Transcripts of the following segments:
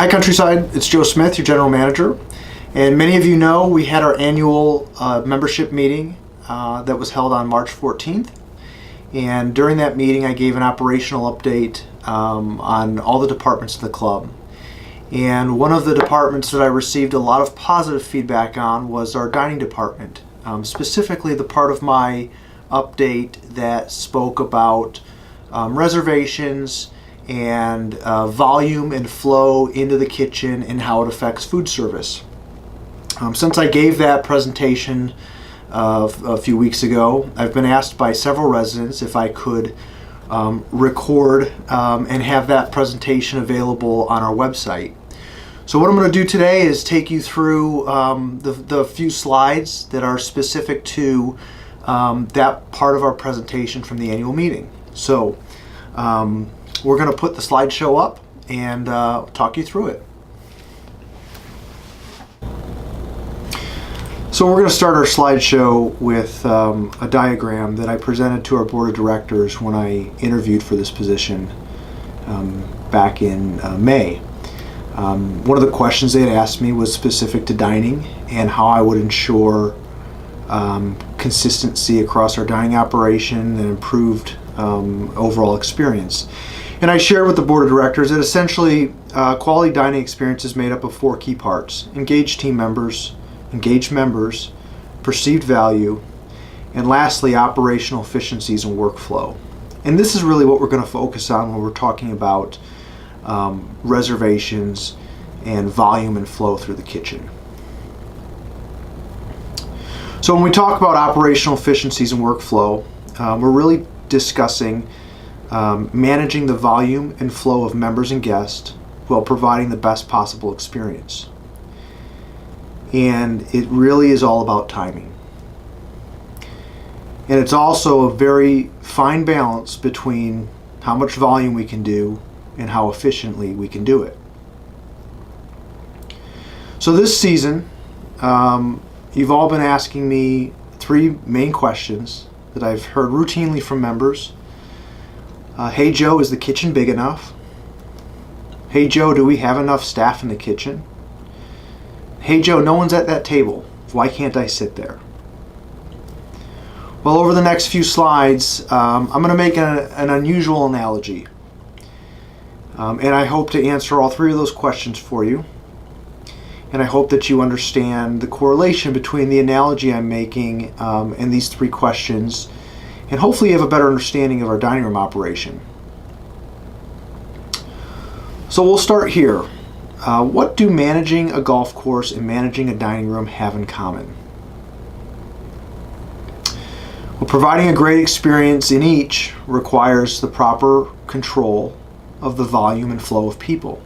Hi Countryside, it's Joe Smith, your General Manager. And many of you know we had our annual membership meeting that was held on March 14th. And during that meeting I gave an operational update on all the departments of the club. And one of the departments that I received a lot of positive feedback on was our dining department. Specifically the part of my update that spoke about reservations and volume and flow into the kitchen and how it affects food service. Since I gave that presentation a few weeks ago, I've been asked by several residents if I could record and have that presentation available on our website. So what I'm going to do today is take you through the few slides that are specific to that part of our presentation from the annual meeting. So we're going to put the slideshow up and talk you through it. So we're going to start our slideshow with a diagram that I presented to our board of directors when I interviewed for this position back in May. One of the questions they had asked me was specific to dining and how I would ensure consistency across our dining operation and improved overall experience. And I shared with the board of directors that essentially quality dining experience is made up of four key parts: engaged team members, engaged members, perceived value, and lastly operational efficiencies and workflow. And this is really what we're going to focus on when we're talking about reservations and volume and flow through the kitchen. So when we talk about operational efficiencies and workflow, we're really discussing managing the volume and flow of members and guests while providing the best possible experience. And it really is all about timing. And it's also a very fine balance between how much volume we can do and how efficiently we can do it. So this season, you've all been asking me three main questions that I've heard routinely from members. Hey Joe, is the kitchen big enough? Hey Joe, do we have enough staff in the kitchen? Hey Joe, no one's at that table. Why can't I sit there? Well, over the next few slides, I'm going to make an unusual analogy. And I hope to answer all three of those questions for you. And I hope that you understand the correlation between the analogy I'm making and these three questions. And hopefully you have a better understanding of our dining room operation. So we'll start here. What do managing a golf course and managing a dining room have in common? Well, providing a great experience in each requires the proper control of the volume and flow of people.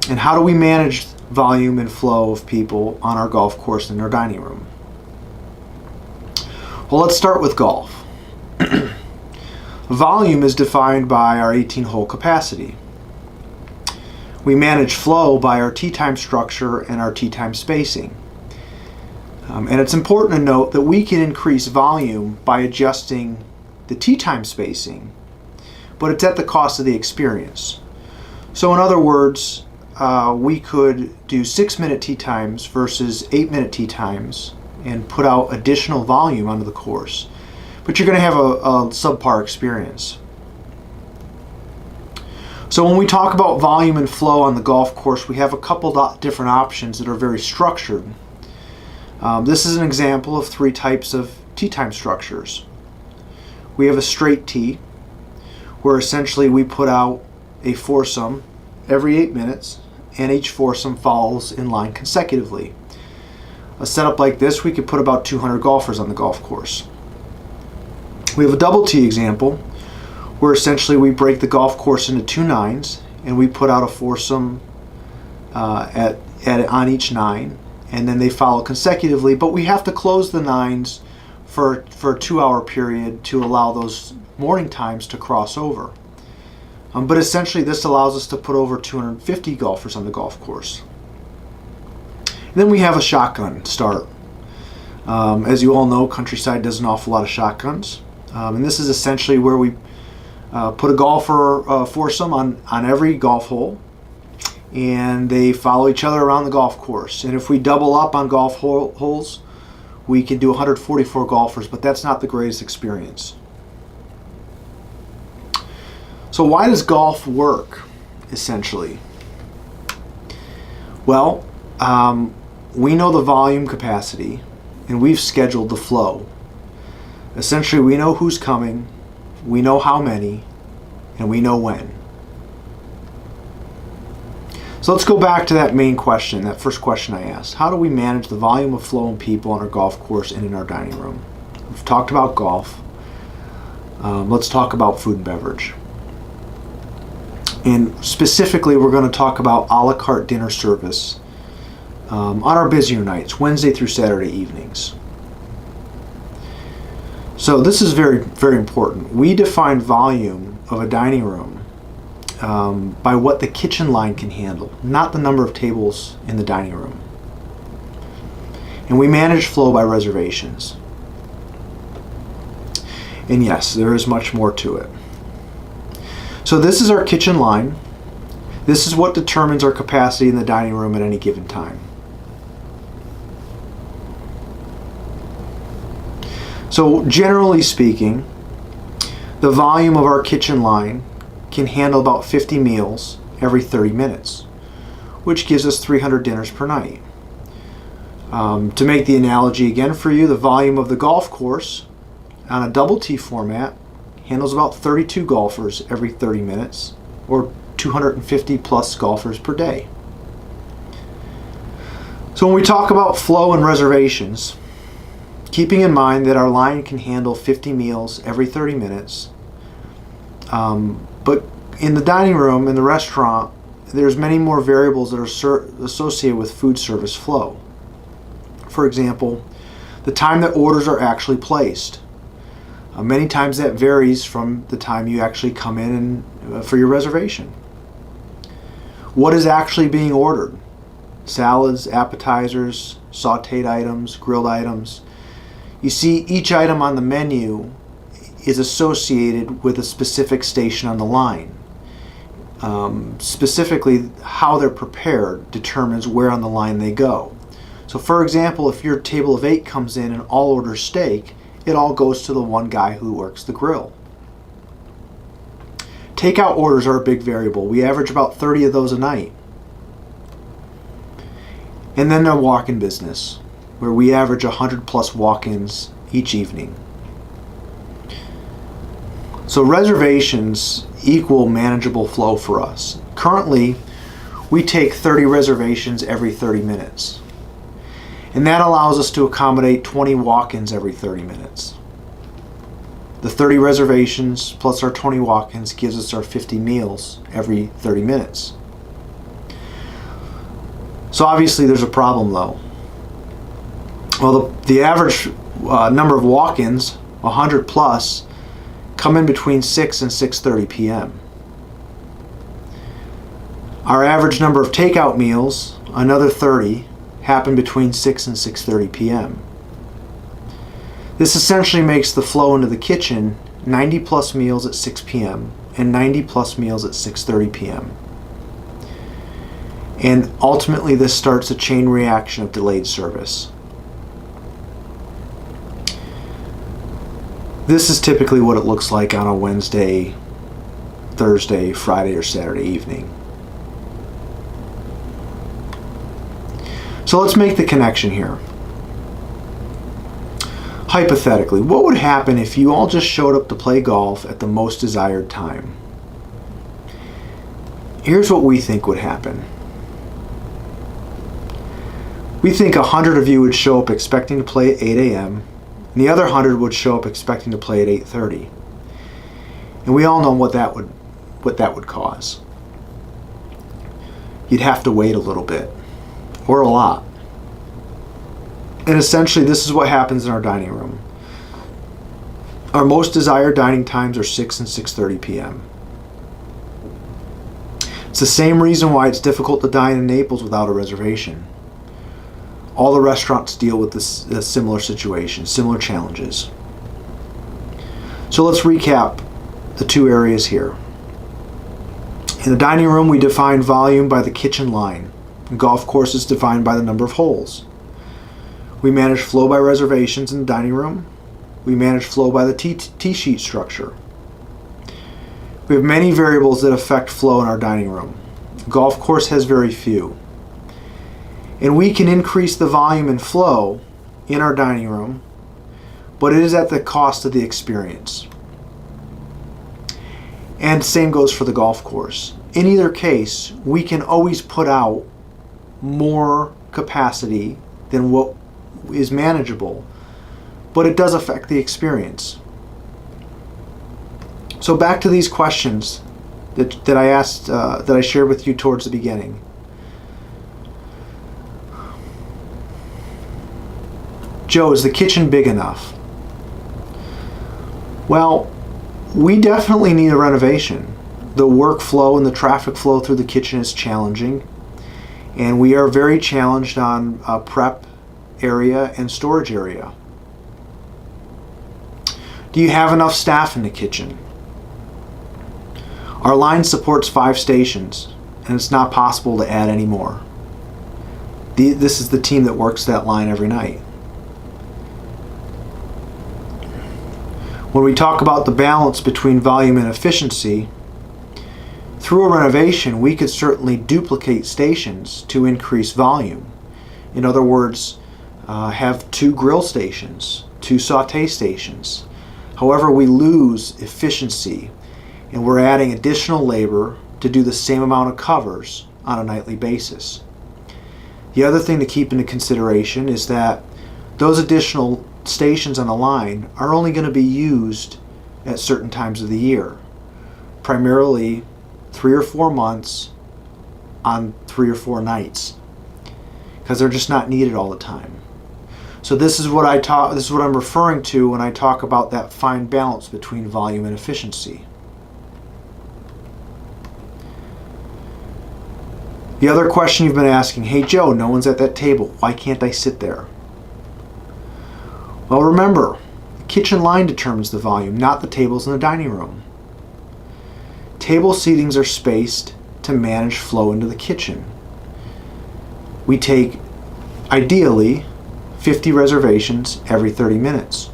And how do we manage volume and flow of people on our golf course and our dining room? Well, let's start with golf. Volume is defined by our 18-hole capacity. We manage flow by our tee time structure and our tee time spacing. And it's important to note that we can increase volume by adjusting the tee time spacing, but it's at the cost of the experience. So in other words, we could do 6-minute tee times versus 8-minute tee times and put out additional volume onto the course, but you're going to have a subpar experience. So when we talk about volume and flow on the golf course, we have a couple different options that are very structured. This is an example of three types of tee time structures. We have a straight tee, where essentially we put out a foursome every 8 minutes, and each foursome follows in line consecutively. A setup like this, we could put about 200 golfers on the golf course. We have a double tee example, where essentially we break the golf course into 2 nines, and we put out a foursome on each 9, and then they follow consecutively, but we have to close the 9s for a 2-hour period to allow those morning times to cross over. But essentially this allows us to put over 250 golfers on the golf course. And then we have a shotgun start. As you all know, Countryside does an awful lot of shotguns. And this is essentially where we put a golfer foursome on every golf hole, and they follow each other around the golf course. And if we double up on golf holes, we can do 144 golfers, but that's not the greatest experience. So why does golf work, essentially? Well, we know the volume capacity, and we've scheduled the flow. Essentially, we know who's coming, we know how many, and we know when. So let's go back to that main question, that first question I asked. How do we manage the volume of flow and people on our golf course and in our dining room? We've talked about golf. Let's talk about food and beverage. And specifically, we're going to talk about a la carte dinner service on our busier nights, Wednesday through Saturday evenings. So this is very, very important. We define volume of a dining room by what the kitchen line can handle, not the number of tables in the dining room. And we manage flow by reservations. And yes, there is much more to it. So this is our kitchen line. This is what determines our capacity in the dining room at any given time. So generally speaking, the volume of our kitchen line can handle about 50 meals every 30 minutes, which gives us 300 dinners per night. To make the analogy again for you, the volume of the golf course on a double tee format handles about 32 golfers every 30 minutes, or 250 plus golfers per day. So when we talk about flow and reservations, keeping in mind that our line can handle 50 meals every 30 minutes, but in the dining room, in the restaurant, there's many more variables that are associated with food service flow. For example, the time that orders are actually placed. Many times that varies from the time you actually come in for your reservation. What is actually being ordered? Salads, appetizers, sauteed items, grilled items. You see, each item on the menu is associated with a specific station on the line. Specifically, how they're prepared determines where on the line they go. So for example, if your table of 8 comes in and all order steak, it all goes to the one guy who works the grill. Takeout orders are a big variable. We average about 30 of those a night. And then our walk-in business, where we average 100 plus walk-ins each evening. So reservations equal manageable flow for us. Currently, we take 30 reservations every 30 minutes. And that allows us to accommodate 20 walk-ins every 30 minutes. The 30 reservations plus our 20 walk-ins gives us our 50 meals every 30 minutes. So obviously there's a problem though. Well, the average number of walk-ins, 100 plus, come in between 6 and 6:30 p.m. Our average number of takeout meals, another 30, happen between 6 and 6:30 p.m. This essentially makes the flow into the kitchen 90 plus meals at 6 p.m. and 90 plus meals at 6:30 p.m. And ultimately this starts a chain reaction of delayed service. This is typically what it looks like on a Wednesday, Thursday, Friday, or Saturday evening. So let's make the connection here. Hypothetically, what would happen if you all just showed up to play golf at the most desired time? Here's what we think would happen. We think 100 of you would show up expecting to play at 8 a.m. and the other 100 would show up expecting to play at 8:30. And we all know what that would cause. You'd have to wait a little bit, or a lot. And essentially this is what happens in our dining room. Our most desired dining times are 6 and 6:30 p.m. It's the same reason why it's difficult to dine in Naples without a reservation. All the restaurants deal with this similar situation, similar challenges. So let's recap the two areas here. In the dining room, we define volume by the kitchen line. The golf course is defined by the number of holes. We manage flow by reservations in the dining room. We manage flow by the tee sheet structure. We have many variables that affect flow in our dining room. The golf course has very few. And we can increase the volume and flow in our dining room, but it is at the cost of the experience. And the same goes for the golf course. In either case, we can always put out more capacity than what is manageable, but it does affect the experience. So back to these questions that I asked, that I shared with you towards the beginning. Joe, is the kitchen big enough? Well, we definitely need a renovation. The workflow and the traffic flow through the kitchen is challenging, and we are very challenged on prep area and storage area. Do you have enough staff in the kitchen? Our line supports 5 stations, and it's not possible to add any more. This is the team that works that line every night. When we talk about the balance between volume and efficiency, through a renovation, we could certainly duplicate stations to increase volume. In other words, have 2 grill stations, 2 saute stations. However, we lose efficiency, and we're adding additional labor to do the same amount of covers on a nightly basis. The other thing to keep into consideration is that those additional stations on the line are only going to be used at certain times of the year, primarily 3 or 4 months on 3 or 4 nights, because they're just not needed all the time. So this is what I'm referring to when I talk about that fine balance between volume and efficiency. The other question you've been asking, hey Joe, no one's at that table. Why can't I sit there? Well, remember, the kitchen line determines the volume, not the tables in the dining room. Table seatings are spaced to manage flow into the kitchen. We take, ideally, 50 reservations every 30 minutes.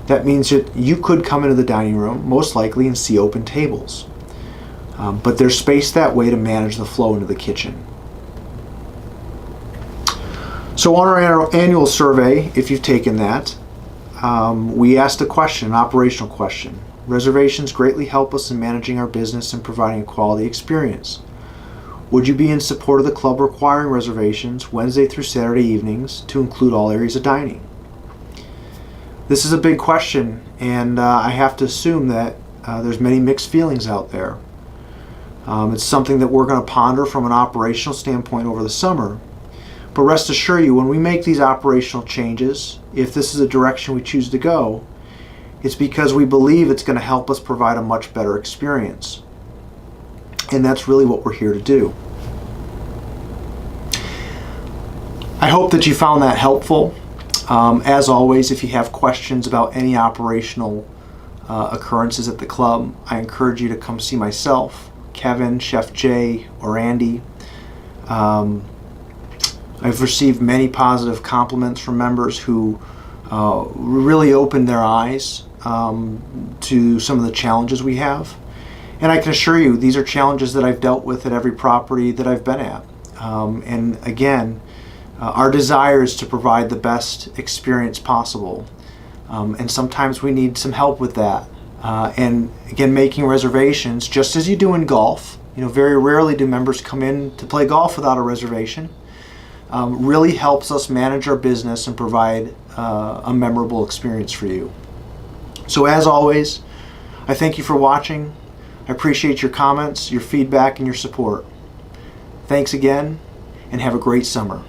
That means that you could come into the dining room, most likely, and see open tables. But they're spaced that way to manage the flow into the kitchen. So on our annual survey, if you've taken that, we asked a question, an operational question. Reservations greatly help us in managing our business and providing a quality experience. Would you be in support of the club requiring reservations Wednesday through Saturday evenings to include all areas of dining? This is a big question, and I have to assume that there's many mixed feelings out there. It's something that we're going to ponder from an operational standpoint over the summer. But rest assured you, when we make these operational changes, if this is a direction we choose to go, it's because we believe it's going to help us provide a much better experience. And that's really what we're here to do. I hope that you found that helpful. As always, if you have questions about any operational occurrences at the club, I encourage you to come see myself, Kevin, Chef Jay, or Andy. I've received many positive compliments from members who really opened their eyes to some of the challenges we have. And I can assure you, these are challenges that I've dealt with at every property that I've been at. And again, our desire is to provide the best experience possible. And sometimes we need some help with that. And again, making reservations, just as you do in golf, very rarely do members come in to play golf without a reservation. Really helps us manage our business and provide a memorable experience for you. So as always, I thank you for watching. I appreciate your comments, your feedback, and your support. Thanks again, and have a great summer.